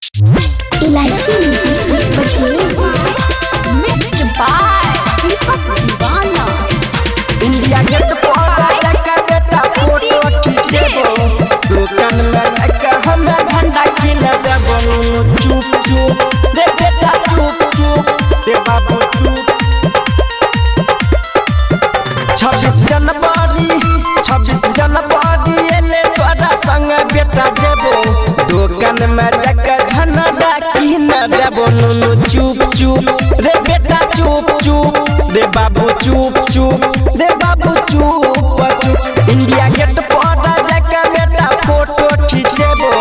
इलायची mixed by दीपक दीवाना। India gate पर का बेटा फोटो खींचबो, दुकान में का हम झंडा खिल देबो। चुप चुप रे बेटा चुप चुप रे बाबू चुप। 26 जनवरी एले तोरा संग बेटा जेबो, दुकान में जाकर झंडा किन देबो। नुनु चुप चुप रे बेटा चुप चुप रे बाबू चुप चुप रे बाबू चुप चुप। इंडिया गेट पर जाकर बेटा फोटो खींचबो,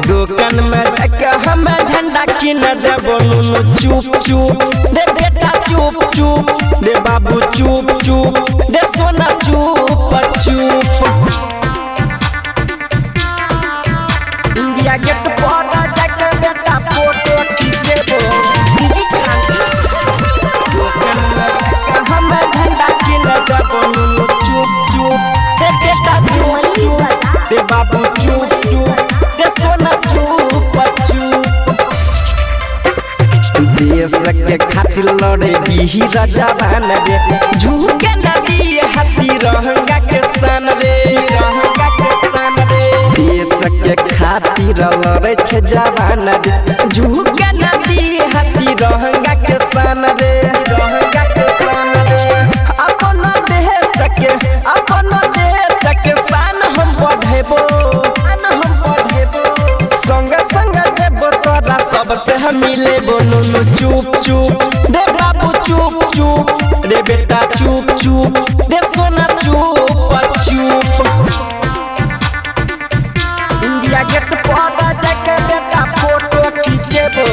दुकान में जाकर हम झंडा किन देबो। नुनु चुप चुप रे बेटा चुप चुप रे बाबू चुप चुप रे सोना चुप चुप। इंडिया गेट पर जाकर बेटा फोटो खींचबो, डीजे क्रांति हम झंडा किन देबो। नुनु चुप चुप रे बेटा चुप चुप रे बाबू चुप चुप रे सोना चुप चुप। देश के खातिर लड़े वीर जवान रे, झुके नदी हाथी रहंगा के सन रे, रहंगा के सन रे। देश के खातिर लड़े छे जवान रे, झुके नदी हाथी रहंगा के सन रे, रहंगा के सन रे। अपन देश के शान हम बढ़ेबो, हम बढ़ेबो। संग संग जेबो तोरा सबसे हम मिलेबो। नुनु चुप चुप रे बाबू चुप चुप रे बेटा चुप चुप रे सोना चुप चुप। इंडिया गेट पर जाकर बेटा फोटो खींचबो,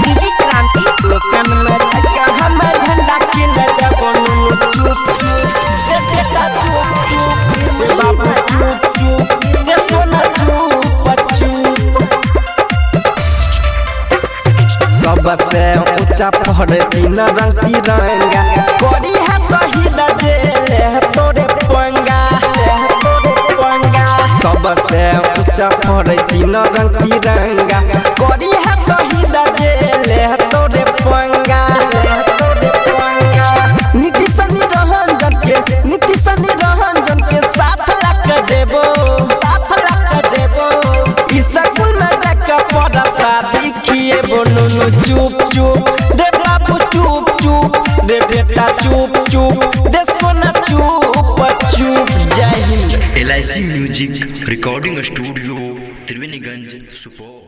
डीजे क्रांति दुकान में जाकर हम झंडा किन देबो। नुनु चुप चुप रे बेटा चुप चुप रे बाबू चुप चुप रे सोना चुप चुप। सबसे ऊंचा पहाड़ तीन रंग तिरंगा, कोरी है शहीद जे तोरे पंगा, तोरे पंगा। सबसे ऊंचा पहाड़ तीन रंग तिरंगा, कोरी है शहीद जे तोरे पंगा, तोरे पंगा। नीतीश निरंजन के साथ लग जेबो, साथ लग जेबो। स्कूल में जाकर पढ़ा शादी किएबो। नुनु चुप चुप रे बाबू चुप चुप रे बेटा चुप चुप रे सोना चुप चुप। जय Hind. LIC music recording studio Triveniganj Supaul.